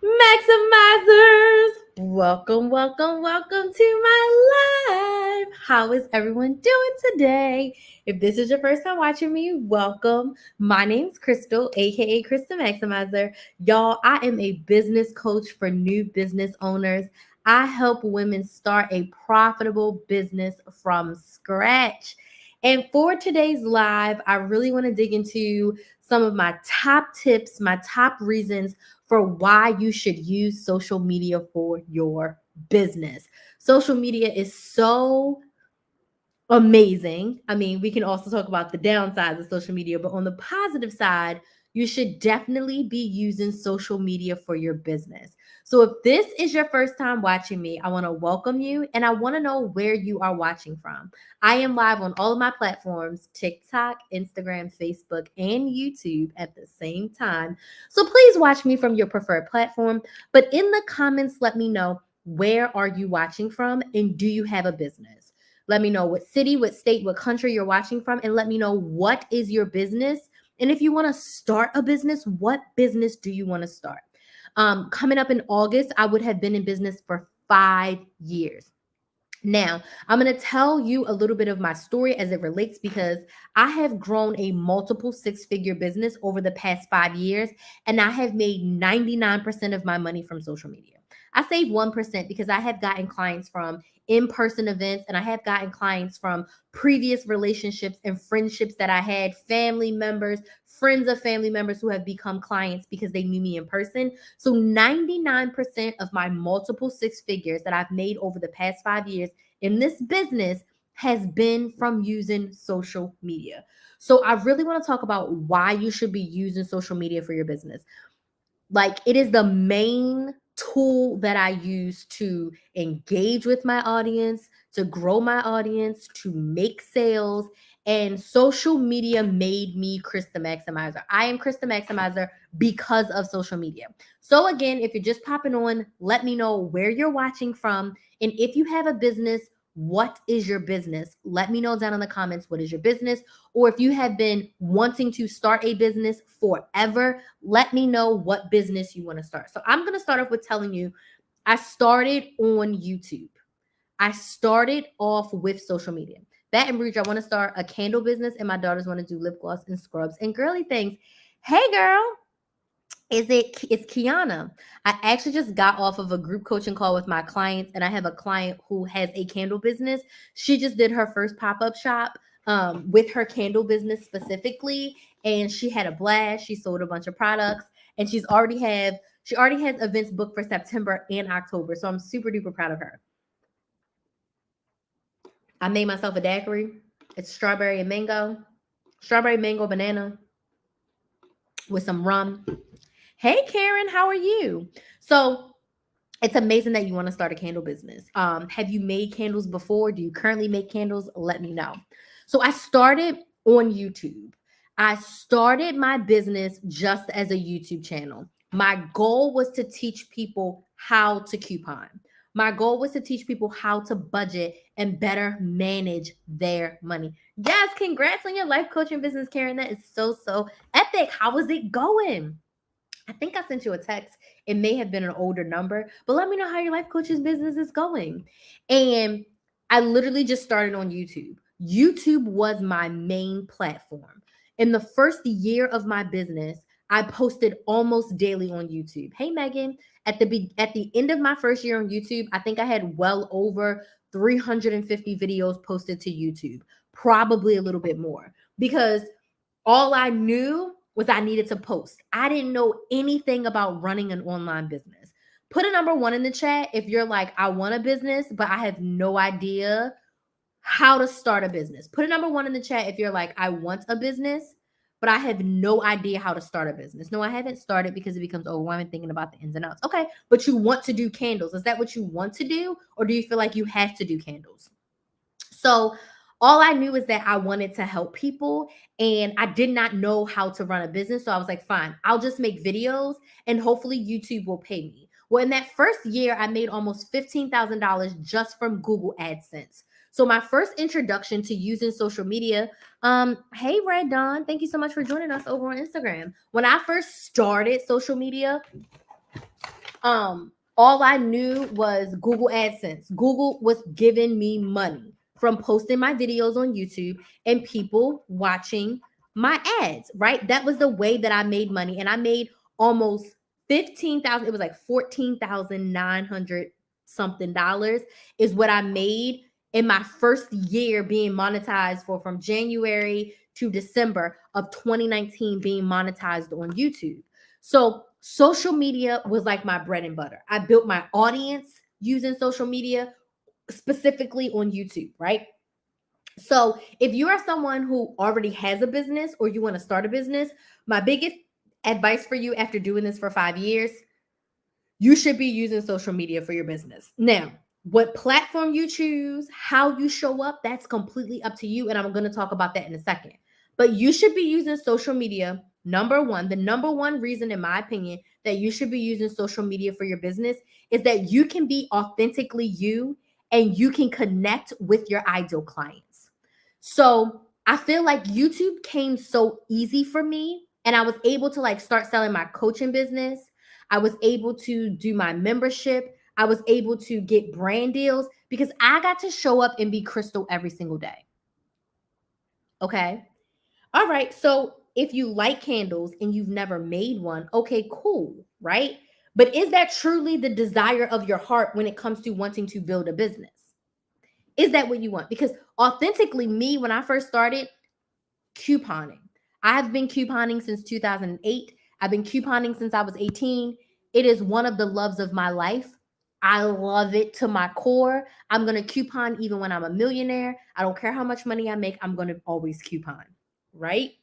Maximizers, welcome to my live. How is everyone doing today? If this is your first time watching me, welcome. My name's Crystal, aka Krista Maximizer. Y'all, I am a business coach for new business owners. I help women start a profitable business from scratch. And for today's live, I really want to dig into some of my top tips, my top reasons for why you should use social media for your business. Social media is so amazing. I mean, we can also talk about the downsides of social media, but on the positive side, you should definitely be using social media for your business. So, if this is your first time watching me, I want to welcome you and I want to know where you are watching from. I am live on all of my platforms TikTok, Instagram, Facebook, and YouTube at the same time. So, please watch me from your preferred platform. But in the comments, let me know where are you watching from and do you have a business? Let me know what city, what state, what country you're watching from, and let me know what is your business. And if you want to start a business, what business do you want to start? Coming up in August, I would have been in business for 5 years. Now, I'm going to tell you a little bit of my story as it relates because I have grown a multiple six-figure business over the past 5 years, and I have made 99% of my money from social media. I save 1% because I have gotten clients from in-person events and I have gotten clients from previous relationships and friendships that I had, family members, friends of family members who have become clients because they knew me in person. So 99% of my multiple six figures that I've made over the past 5 years in this business has been from using social media. So I really want to talk about why you should be using social media for your business. Like, it is the main tool that I use to engage with my audience, to grow my audience, to make sales. And social media made me Krista Maximizer. I am Krista Maximizer because of social media. So, again, if you're just popping on, let me know where you're watching from. And if you have a business, what is your business? Let me know down in the comments what is your business. Or if you have been wanting to start a business forever, let me know what business you want to start. So I'm going to start off with telling you I started on YouTube. I started off with social media. Baton Rouge, I want to start a candle business, and my daughters want to do lip gloss and scrubs and girly things. Hey, girl, it's Kiana. I actually just got off of a group coaching call with my clients, and I have a client who has a candle business. She just did her first pop-up shop with her candle business specifically, and she had a blast. She sold a bunch of products, and she already has events booked for September and October. So I'm super duper proud of her. I made myself a daiquiri. It's strawberry mango banana with some rum. Hey, Karen, how are you? So it's amazing that you want to start a candle business. Have you made candles before? Do you currently make candles? Let me know. So I started on YouTube. I started my business just as a YouTube channel. My goal was to teach people how to coupon. My goal was to teach people how to budget and better manage their money. Yes, congrats on your life coaching business, Karen. That is so epic. How is it going? I think I sent you a text. It may have been an older number, but let me know how your life coach's business is going. And I literally just started on YouTube. YouTube was my main platform. In the first year of my business, I posted almost daily on YouTube. Hey, Megan, at the end of my first year on YouTube, I think I had well over 350 videos posted to YouTube, probably a little bit more, because all I knew was I needed to post. I didn't know anything about running an online business. Put a number one in the chat if you're like, I want a business, but I have no idea how to start a business. Put a number one in the chat if you're like, I want a business, but I have no idea how to start a business. No, I haven't started because it becomes overwhelming thinking about the ins and outs. Okay, but you want to do candles. Is that what you want to do? Or do you feel like you have to do candles? So all I knew is that I wanted to help people and I did not know how to run a business. So I was like, fine, I'll just make videos and hopefully YouTube will pay me. Well, in that first year, I made almost $15,000 just from Google AdSense. So my first introduction to using social media, hey Red Dawn, thank you so much for joining us over on Instagram. When I first started social media, All I knew was Google AdSense. Google was giving me money from posting my videos on YouTube and people watching my ads, right? That was the way that I made money. And I made almost 15,000, it was like 14,900 something dollars is what I made in my first year being monetized for from January to December of 2019 being monetized on YouTube. So social media was like my bread and butter. I built my audience using social media, specifically on YouTube, right? So if you are someone who already has a business or you want to start a business, my biggest advice for you after doing this for 5 years, you should be using social media for your business. Now, what platform you choose, how you show up, that's completely up to you. And I'm going to talk about that in a second. But you should be using social media. Number one, the number one reason, in my opinion, that you should be using social media for your business is that you can be authentically you and you can connect with your ideal clients. So I feel like YouTube came so easy for me, and I was able to like start selling my coaching business. I was able to do my membership. I was able to get brand deals because I got to show up and be Crystal every single day. Okay. All right. So if you like candles and you've never made one, okay, cool. Right. But is that truly the desire of your heart when it comes to wanting to build a business? Is that what you want? Because authentically, me, when I first started, couponing. I have been couponing since 2008. I've been couponing since I was 18. It is one of the loves of my life. I love it to my core. I'm going to coupon even when I'm a millionaire. I don't care how much money I make. I'm going to always coupon, right?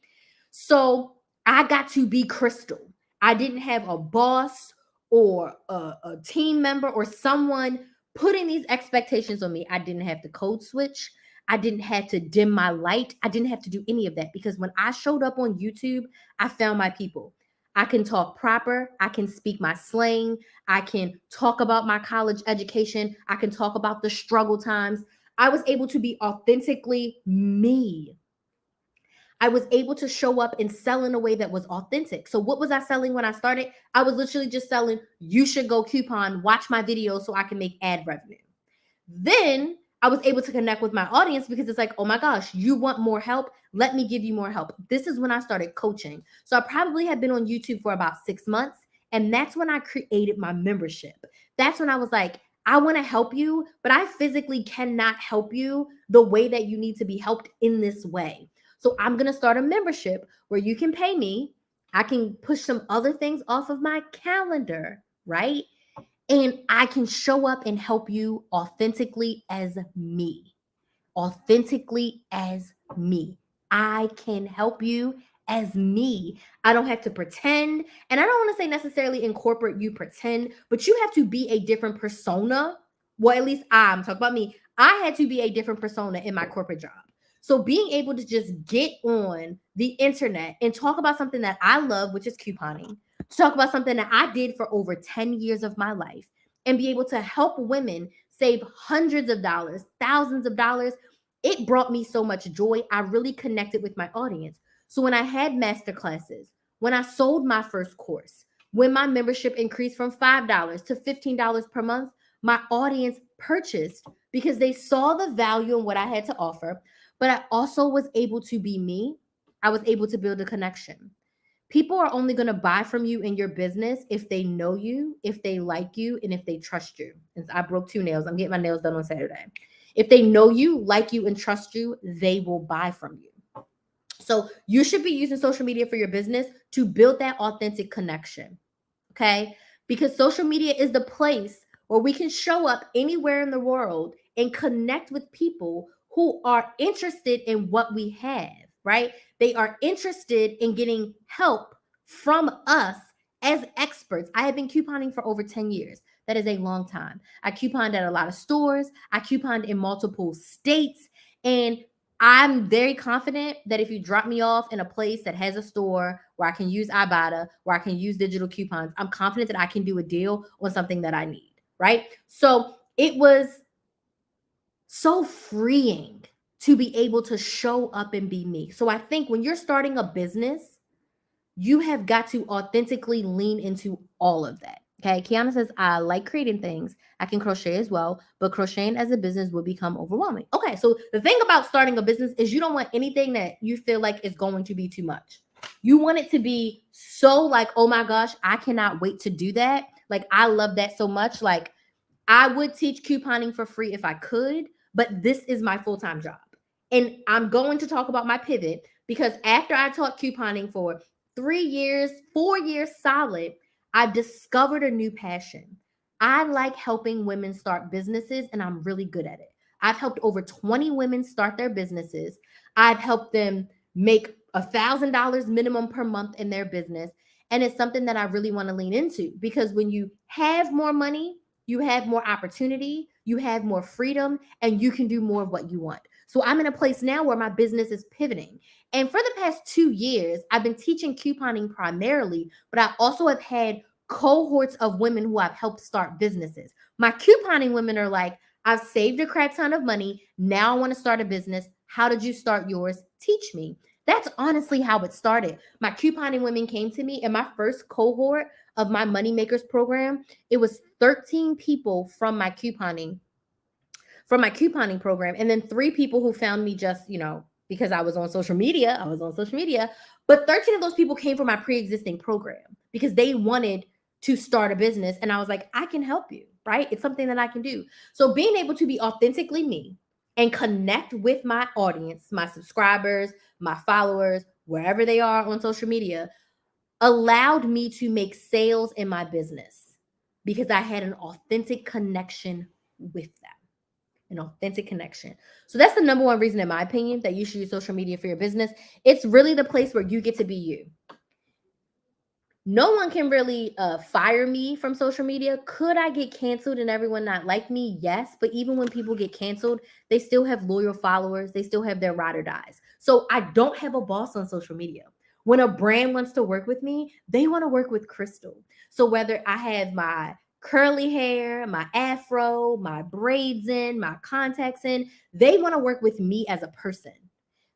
So I got to be Crystal. I didn't have a boss or a team member or someone putting these expectations on me. I didn't have to code switch. I didn't have to dim my light. I didn't have to do any of that because when I showed up on YouTube, I found my people. I can talk proper. I can speak my slang. I can talk about my college education. I can talk about the struggle times. I was able to be authentically me. I was able to show up and sell in a way that was authentic. So, what was I selling when I started? I was literally just selling, you should go coupon, watch my videos so I can make ad revenue. Then I was able to connect with my audience because it's like, oh my gosh, you want more help? Let me give you more help. This is when I started coaching. So I probably had been on YouTube for about 6 months. And that's when I created my membership. That's when I was like, I want to help you, but I physically cannot help you the way that you need to be helped in this way. So I'm going to start a membership where you can pay me. I can push some other things off of my calendar, right? And I can show up and help you authentically as me. Authentically as me. I can help you as me. I don't have to pretend. And I don't want to say necessarily incorporate you pretend, but you have to be a different persona. Well, at least I'm talking about me. I had to be a different persona in my corporate job. So being able to just get on the internet and talk about something that I love, which is couponing, to talk about something that I did for over 10 years of my life and be able to help women save hundreds of dollars, thousands of dollars, it brought me so much joy. I really connected with my audience. So when I had master classes, when I sold my first course, when my membership increased from $5 to $15 per month, my audience purchased because they saw the value in what I had to offer. But I also was able to be me. I was able to build a connection. People are only going to buy from you in your business if they know you, if they like you, and if they trust you. And I broke 2 nails. I'm getting my nails done on Saturday. If they know you, like you, and trust you, they will buy from you. So you should be using social media for your business to build that authentic connection. Okay. Because social media is the place where we can show up anywhere in the world and connect with people who are interested in what we have, right? They are interested in getting help from us as experts. I have been couponing for over 10 years. That is a long time. I couponed at a lot of stores, I couponed in multiple states, and I'm very confident that if you drop me off in a place that has a store where I can use Ibotta, where I can use digital coupons, I'm confident that I can do a deal on something that I need, right? So it was so freeing to be able to show up and be me. So I think when you're starting a business, you have got to authentically lean into all of that. Okay, Kiana says, I like creating things. I can crochet as well, but crocheting as a business would become overwhelming. Okay, so the thing about starting a business is you don't want anything that you feel like is going to be too much. You want it to be so like, oh my gosh, I cannot wait to do that. Like, I love that so much. Like, I would teach couponing for free if I could, but this is my full time job. And I'm going to talk about my pivot because after I taught couponing for 3 years, 4 years solid, I discovered a new passion. I like helping women start businesses, and I'm really good at it. I've helped over 20 women start their businesses. I've helped them make $1,000 minimum per month in their business. And it's something that I really want to lean into because when you have more money, you have more opportunity, you have more freedom, and you can do more of what you want. So I'm in a place now where my business is pivoting. And for the past 2 years, I've been teaching couponing primarily, but I also have had cohorts of women who I've helped start businesses. My couponing women are like, I've saved a crap ton of money. Now I want to start a business. How did you start yours? Teach me. That's honestly how it started. My couponing women came to me, and my first cohort of my Money Makers program, it was 13 people from my couponing program, and then 3 people who found me just, because I was on social media. But 13 of those people came from my pre-existing program because they wanted to start a business. And I was like, I can help you, right? It's something that I can do. So being able to be authentically me and connect with my audience, my subscribers, my followers, wherever they are on social media, allowed me to make sales in my business because I had an authentic connection with them. An authentic connection. So that's the number one reason, in my opinion, that you should use social media for your business. It's really the place where you get to be you. No one can really fire me from social media. Could I get canceled and everyone not like me? Yes. But even when people get canceled, they still have loyal followers. They still have their ride or dies. So I don't have a boss on social media. When a brand wants to work with me, they want to work with Crystal. So whether I have my curly hair, my afro, my braids in, my contacts in, they want to work with me as a person.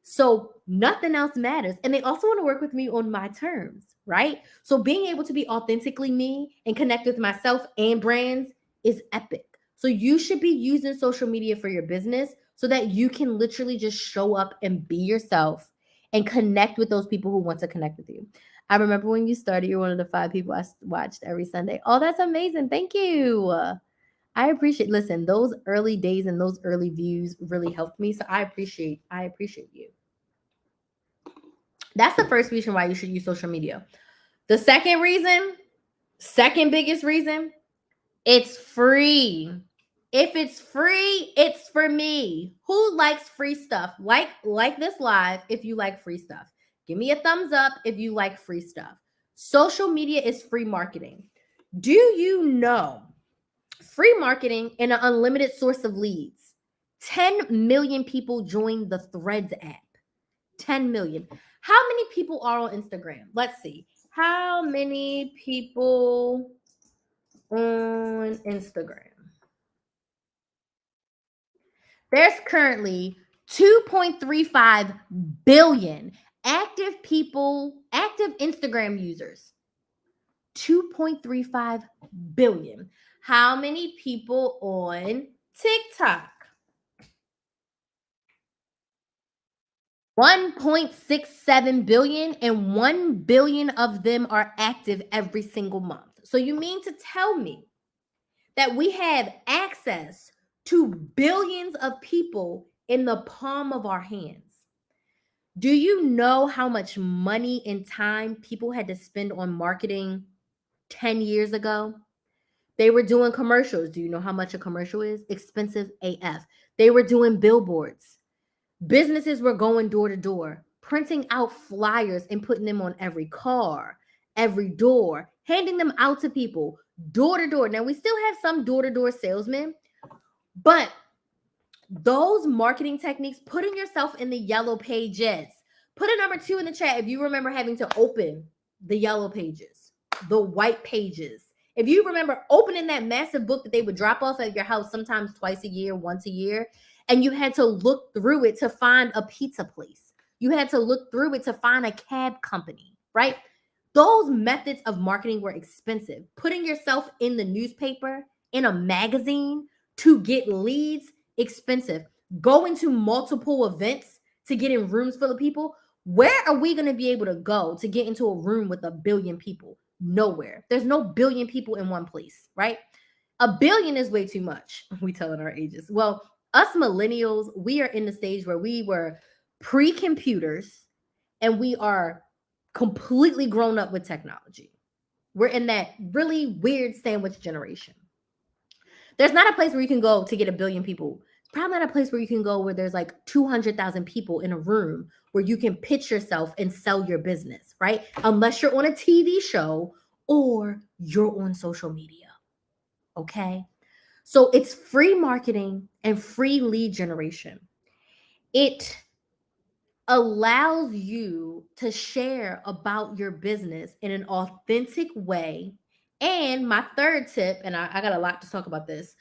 So nothing else matters. And they also want to work with me on my terms, right? So being able to be authentically me and connect with myself and brands is epic. So you should be using social media for your business so that you can literally just show up and be yourself and connect with those people who want to connect with you. I remember when you started, you're one of the 5 people I watched every Sunday. Oh, that's amazing. Thank you. I appreciate, listen, those early days and those early views really helped me. So I appreciate you. That's the first reason why you should use social media. The second biggest reason, it's free. If it's free, it's for me. Who likes free stuff? Like this live if you like free stuff. Give me a thumbs up if you like free stuff. Social media is free marketing. Do you know free marketing and an unlimited source of leads? 10 million people joined the Threads app. 10 million. How many people are on Instagram? Let's see. How many people on Instagram? There's currently 2.35 billion active Instagram users. 2.35 billion. How many people on TikTok? 1.67 billion, and 1 billion of them are active every single month. So you mean to tell me that we have access to billions of people in the palm of our hands? Do you know how much money and time people had to spend on marketing 10 years ago? They were doing commercials. Do you know how much a commercial is? Expensive AF. They were doing billboards. Businesses were going door to door, printing out flyers and putting them on every car, every door, handing them out to people door to door. Now, we still have some door to door salesmen, but those marketing techniques, putting yourself in the yellow pages, put a number 2 in the chat if you remember having to open the yellow pages, the white pages. If you remember opening that massive book that they would drop off at your house sometimes twice a year, once a year, and you had to look through it to find a pizza place. You had to look through it to find a cab company, right? Those methods of marketing were expensive. Putting yourself in the newspaper, in a magazine to get leads, expensive. Going to multiple events to get in rooms full of people. Where are we going to be able to go to get into a room with a billion people? Nowhere. There's no billion people in one place, right? A billion is way too much. We telling our ages. Well, us millennials, we are in the stage where we were pre-computers and we are completely grown up with technology. We're in that really weird sandwich generation. There's not a place where you can go to get a billion people. It's probably not a place where you can go where there's like 200,000 people in a room where you can pitch yourself and sell your business, right? Unless you're on a TV show or you're on social media. Okay. So it's free marketing and free lead generation. It allows you to share about your business in an authentic way. And my third tip, and I got a lot to talk about this,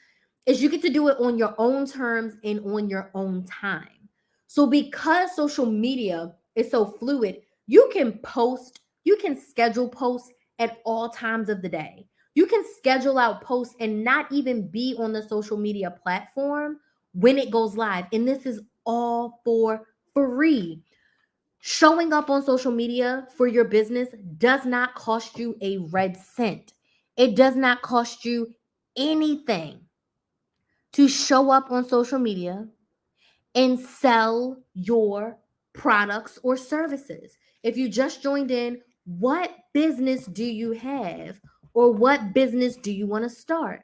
is you get to do it on your own terms and on your own time. So because social media is so fluid, you can post, you can schedule posts at all times of the day. You can schedule out posts and not even be on the social media platform when it goes live. And this is all for free. Showing up on social media for your business does not cost you a red cent. It does not cost you anything to show up on social media and sell your products or services. If you just joined in, what business do you have or what business do you want to start?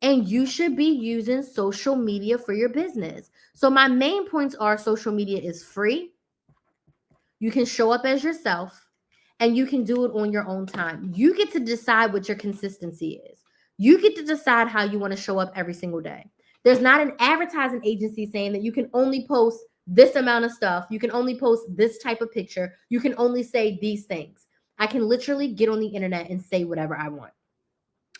And you should be using social media for your business. So my main points are social media is free. You can show up as yourself and you can do it on your own time. You get to decide what your consistency is. You get to decide how you want to show up every single day. There's not an advertising agency saying that you can only post this amount of stuff. You can only post this type of picture. You can only say these things. I can literally get on the internet and say whatever I want.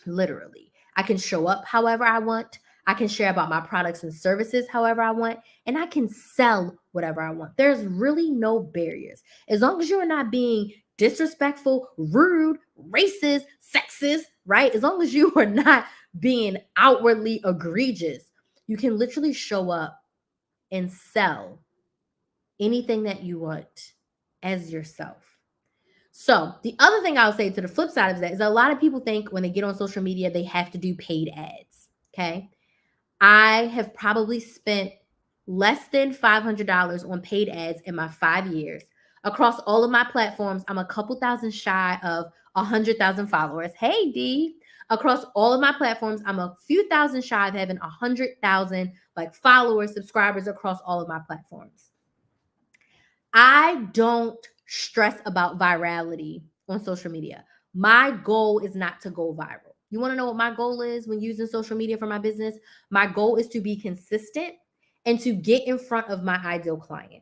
Literally. I can show up however I want. I can share about my products and services however I want, and I can sell whatever I want. There's really no barriers. As long as you're not being disrespectful, rude, racist, sexist, right? As long as you are not being outwardly egregious, you can literally show up and sell anything that you want as yourself. So the other thing I'll say to the flip side of that is a lot of people think when they get on social media, they have to do paid ads. Okay. I have probably spent less than $500 on paid ads in my 5 years. Across all of my platforms, I'm a couple thousand shy of 100,000 followers. Hey, D. Across all of my platforms, I'm a few thousand shy of having 100,000 like followers, subscribers across all of my platforms. I don't stress about virality on social media. My goal is not to go viral. You want to know what my goal is when using social media for my business? My goal is to be consistent and to get in front of my ideal client.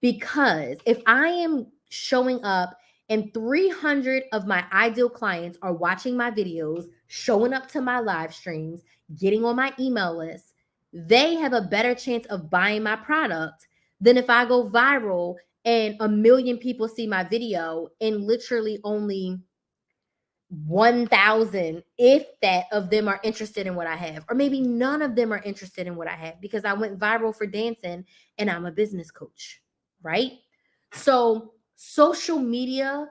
Because if I am showing up and 300 of my ideal clients are watching my videos, showing up to my live streams, getting on my email list, they have a better chance of buying my product than if I go viral and a million people see my video and literally only 1,000, if that, of them are interested in what I have. Or maybe none of them are interested in what I have because I went viral for dancing and I'm a business coach, right? So social media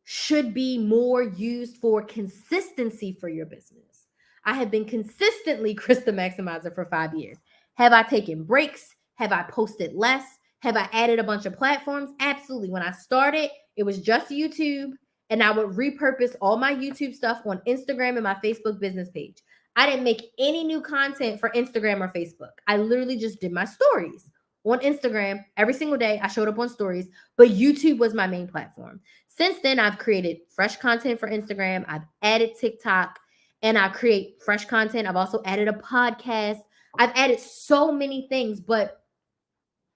should be more used for consistency for your business. I have been consistently Krys the Maximizer for 5 years. Have I taken breaks? Have I posted less? Have I added a bunch of platforms? Absolutely. When I started, it was just YouTube, and I would repurpose all my YouTube stuff on Instagram and my Facebook business page. I didn't make any new content for Instagram or Facebook. I literally just did my stories on Instagram every single day. I showed up on stories, but YouTube was my main platform. Since then, I've created fresh content for Instagram. I've added TikTok and I create fresh content. I've also added a podcast. I've added so many things, but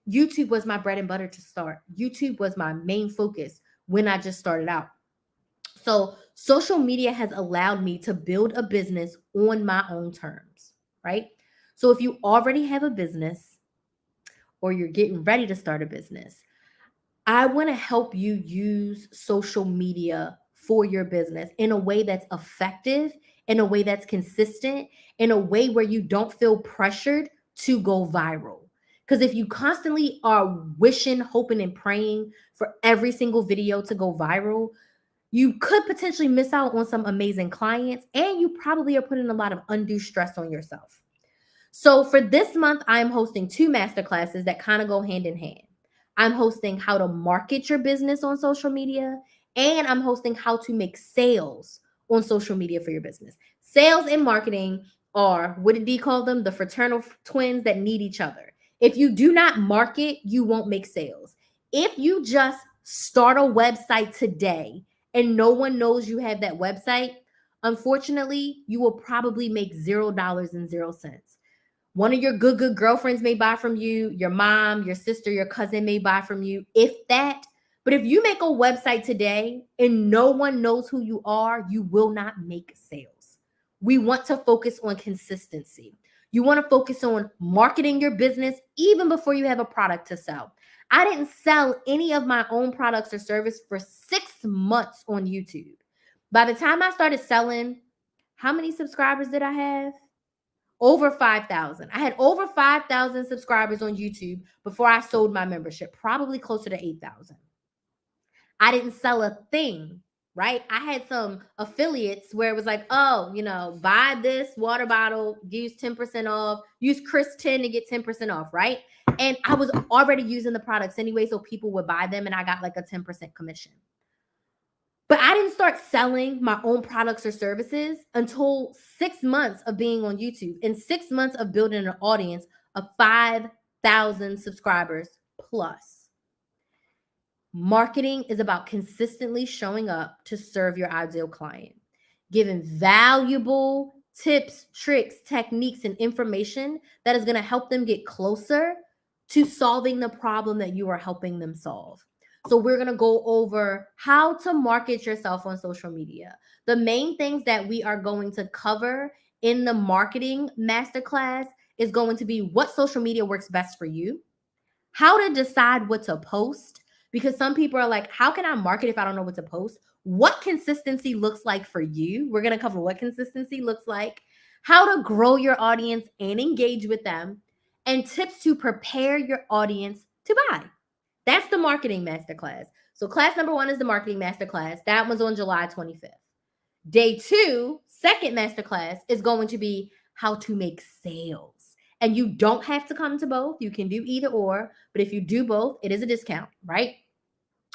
YouTube was my bread and butter to start. YouTube was my main focus when I just started out. So social media has allowed me to build a business on my own terms, right? So if you already have a business or you're getting ready to start a business, I want to help you use social media for your business in a way that's effective, in a way that's consistent, in a way where you don't feel pressured to go viral. Because if you constantly are wishing, hoping, and praying for every single video to go viral, you could potentially miss out on some amazing clients, and you probably are putting a lot of undue stress on yourself. So for this month, I'm hosting 2 masterclasses that kind of go hand in hand. I'm hosting how to market your business on social media, and I'm hosting how to make sales on social media for your business. Sales and marketing are, what did D call them? The fraternal twins that need each other. If you do not market, you won't make sales. If you just start a website today and no one knows you have that website, unfortunately, you will probably make $0.00. One of your good girlfriends may buy from you, your mom, your sister, your cousin may buy from you, if that. But if you make a website today and no one knows who you are, you will not make sales. We want to focus on consistency. You want to focus on marketing your business even before you have a product to sell. I didn't sell any of my own products or service for 6 months on YouTube. By the time I started selling, how many subscribers did I have? Over 5,000. I had over 5,000 subscribers on YouTube before I sold my membership, probably closer to 8,000. I didn't sell a thing, right? I had some affiliates where it was like, oh, buy this water bottle, use 10% off, use Krys 10 to get 10% off, right? And I was already using the products anyway, so people would buy them and I got like a 10% commission. But I didn't start selling my own products or services until 6 months of being on YouTube and 6 months of building an audience of 5,000 subscribers plus. Marketing is about consistently showing up to serve your ideal client, giving valuable tips, tricks, techniques, and information that is going to help them get closer to solving the problem that you are helping them solve. So we're going to go over how to market yourself on social media. The main things that we are going to cover in the marketing masterclass is going to be what social media works best for you, how to decide what to post, because some people are like, how can I market if I don't know what to post? What consistency looks like for you. We're going to cover what consistency looks like, how to grow your audience and engage with them, and tips to prepare your audience to buy. That's the marketing masterclass. So class number 1 is the marketing masterclass. That one's on July 25th. Day 2, second masterclass, is going to be how to make sales. And you don't have to come to both. You can do either or. But if you do both, it is a discount, right?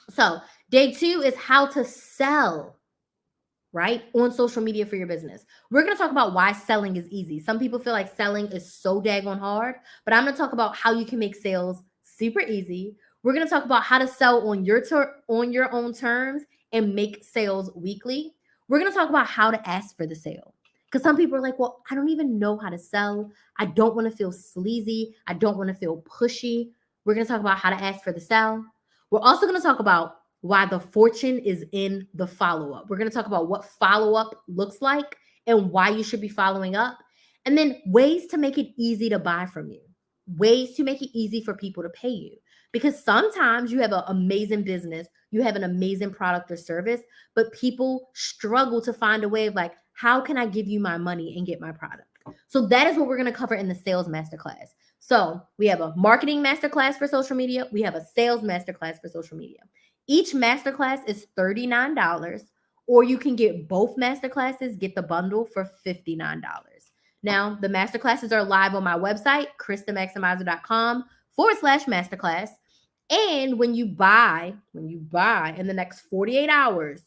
So day 2 is how to sell, right, on social media for your business. We're going to talk about why selling is easy. Some people feel like selling is so daggone hard, but I'm going to talk about how you can make sales super easy. We're going to talk about how to sell on your own terms and make sales weekly. We're going to talk about how to ask for the sale. Because some people are like, well, I don't even know how to sell. I don't want to feel sleazy. I don't want to feel pushy. We're going to talk about how to ask for the sale. We're also going to talk about why the fortune is in the follow-up. We're going to talk about what follow-up looks like and why you should be following up. And then ways to make it easy to buy from you. Ways to make it easy for people to pay you. Because sometimes you have an amazing business, you have an amazing product or service, but people struggle to find a way of like, how can I give you my money and get my product? So that is what we're going to cover in the sales masterclass. So we have a marketing masterclass for social media. We have a sales masterclass for social media. Each masterclass is $39, or you can get both masterclasses, get the bundle for $59. Now, the masterclasses are live on my website, krysthemaximizer.com/masterclass. And when you buy in the next 48 hours,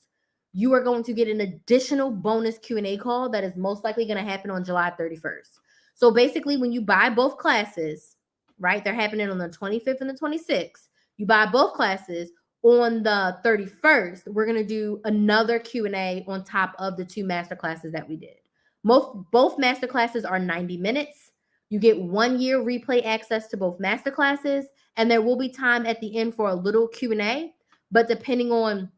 you are going to get an additional bonus Q&A call that is most likely going to happen on July 31st. So basically, when you buy both classes, right, they're happening on the 25th and the 26th. You buy both classes on the 31st, we're going to do another Q&A on top of the 2 masterclasses that we did. Both masterclasses are 90 minutes. You get 1 year replay access to both masterclasses, and there will be time at the end for a little Q&A, but depending on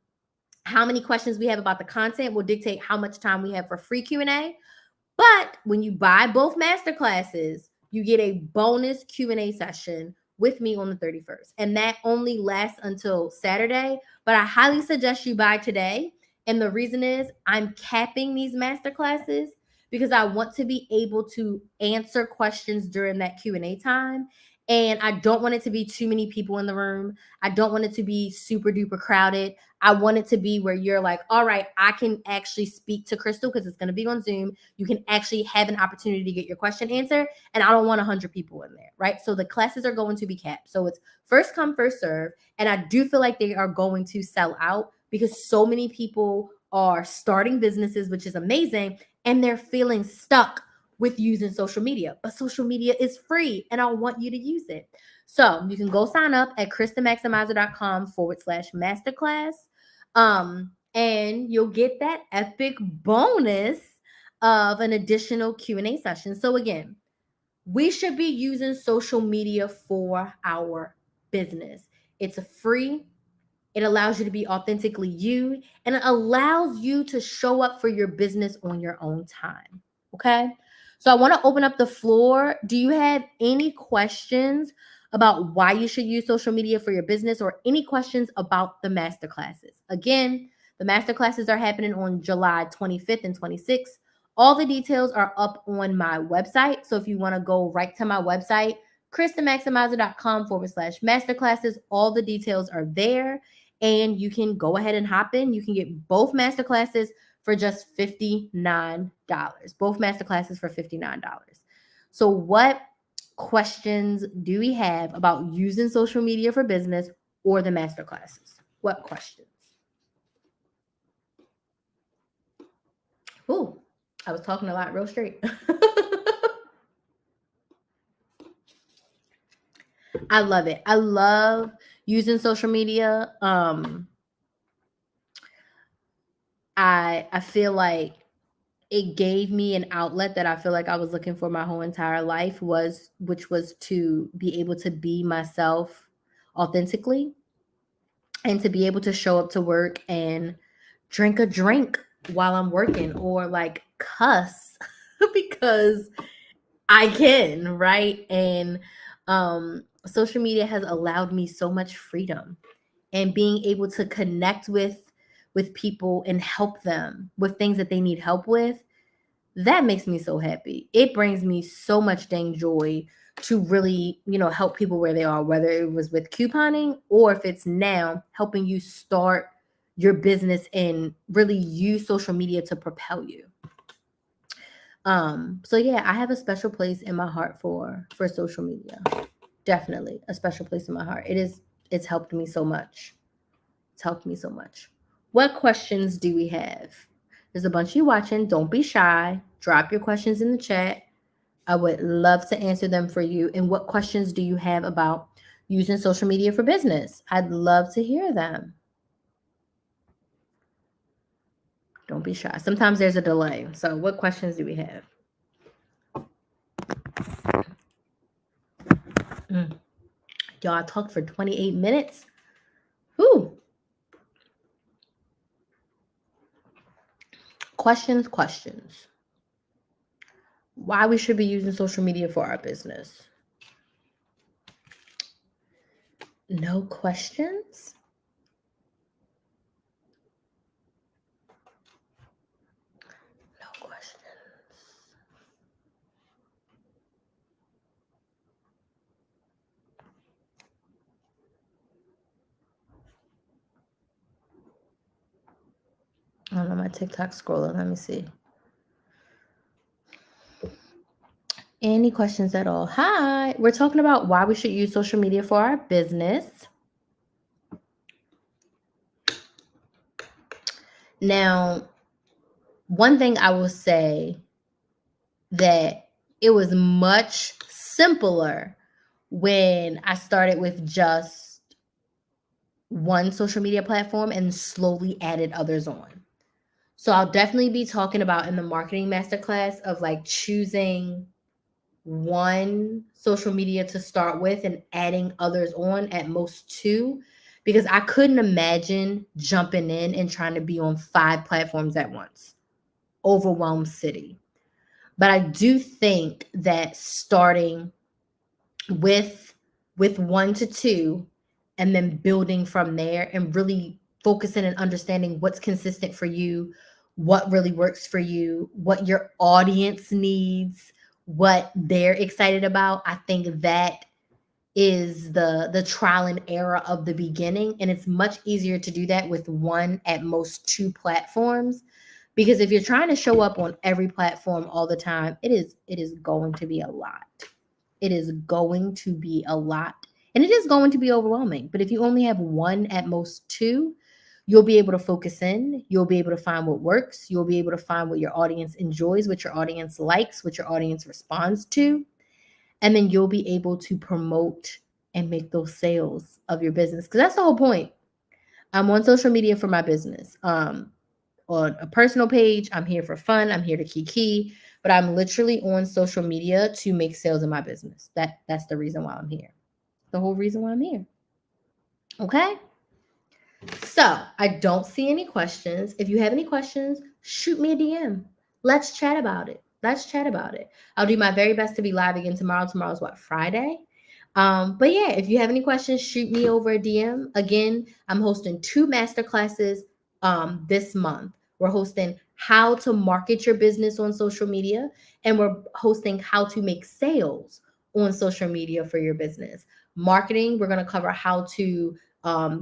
how many questions we have about the content will dictate how much time we have for free Q&A. But when you buy both masterclasses, you get a bonus Q&A session with me on the 31st. And that only lasts until Saturday, but I highly suggest you buy today And the reason is I'm capping these masterclasses because I want to be able to answer questions during that Q&A time. And I don't want it to be too many people in the room. I don't want it to be super duper crowded. I want it to be where you're like, all right, I can actually speak to Crystal because it's going to be on Zoom. You can actually have an opportunity to get your question answered. And I don't want 100 people in there, right? So the classes are going to be capped. So it's first come, first serve. And I do feel like they are going to sell out because so many people are starting businesses, which is amazing. And they're feeling stuck with using social media. But social media is free and I want you to use it. So you can go sign up at KrisTheMaximizer.com/masterclass. And you'll get that epic bonus of an additional Q&A session. So again, we should be using social media for our business. It's free. It allows you to be authentically you, and it allows you to show up for your business on your own time. Okay. So I want to open up the floor. Do you have any questions about why you should use social media for your business or any questions about the masterclasses? Again, the masterclasses are happening on July 25th and 26th. All the details are up on my website. So if you want to go right to my website, KrisTheMaximizer.com/masterclasses, all the details are there. And you can go ahead and hop in. You can get both masterclasses for just $59. Both masterclasses for $59. So what questions do we have about using social media for business or the masterclasses? What questions? Ooh, I was talking a lot real straight. I love it. I love using social media. I feel like it gave me an outlet that I feel like I was looking for my whole entire life, which was to be able to be myself authentically and to be able to show up to work and drink a drink while I'm working or like cuss because I can, right? And social media has allowed me so much freedom and being able to connect with people and help them with things that they need help with. That makes me so happy. It brings me so much dang joy to really, help people where they are, whether it was with couponing or if it's now helping you start your business and really use social media to propel you. So yeah, I have a special place in my heart for social media. Definitely a special place in my heart. It's helped me so much. It's helped me so much. What questions do we have? There's a bunch of you watching. Don't be shy. Drop your questions in the chat. I would love to answer them for you. And what questions do you have about using social media for business? I'd love to hear them. Don't be shy. Sometimes there's a delay. So what questions do we have? Y'all, I talked for 28 minutes. Whew. Questions. Why we should be using social media for our business? No questions? No questions. I don't know, my TikTok scrolling. Let me see. Any questions at all? Hi, we're talking about why we should use social media for our business. Now, one thing I will say that it was much simpler when I started with just one social media platform and slowly added others on. So I'll definitely be talking about in the marketing masterclass of like choosing one social media to start with and adding others on, at most two, because I couldn't imagine jumping in and trying to be on 5 platforms at once. Overwhelmed city. But I do think that starting with 1 to 2 and then building from there and really focusing and understanding what's consistent for you, what really works for you, what your audience needs, what they're excited about. I think that is the trial and error of the beginning, and it's much easier to do that with one, at most two platforms, because if you're trying to show up on every platform all the time, it is going to be a lot. It is going to be a lot, and it is going to be overwhelming. But if you only have one, at most two, you'll be able to focus in, you'll be able to find what works, you'll be able to find what your audience enjoys, what your audience likes, what your audience responds to, and then you'll be able to promote and make those sales of your business, because that's the whole point. I'm on social media for my business. On a personal page, I'm here for fun, I'm here to kiki, but I'm literally on social media to make sales in my business. That's the reason why I'm here. The whole reason why I'm here. Okay? So, I don't see any questions. If you have any questions, shoot me a DM. Let's chat about it. Let's chat about it. I'll do my very best to be live again tomorrow. Tomorrow's what, Friday? But yeah, if you have any questions, shoot me over a DM. Again, I'm hosting 2 masterclasses this month. We're hosting how to market your business on social media, and we're hosting how to make sales on social media for your business. Marketing, we're going to cover how to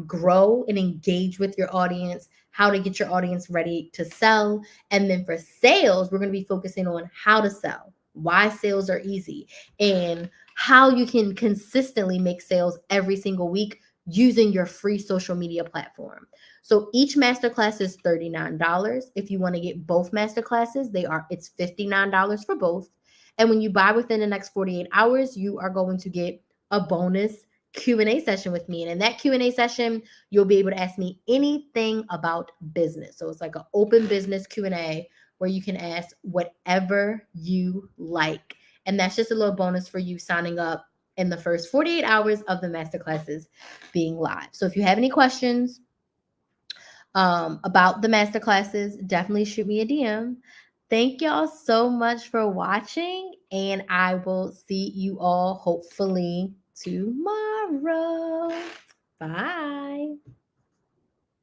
grow and engage with your audience, how to get your audience ready to sell. And then for sales, we're going to be focusing on how to sell, why sales are easy, and how you can consistently make sales every single week using your free social media platform. So each masterclass is $39. If you want to get both masterclasses, it's $59 for both. And when you buy within the next 48 hours, you are going to get a bonus Q&A session with me. And in that Q&A session, you'll be able to ask me anything about business. So it's like an open business Q&A where you can ask whatever you like. And that's just a little bonus for you signing up in the first 48 hours of the masterclasses being live. So if you have any questions about the masterclasses, definitely shoot me a DM. Thank y'all so much for watching, and I will see you all hopefully tomorrow. Bye.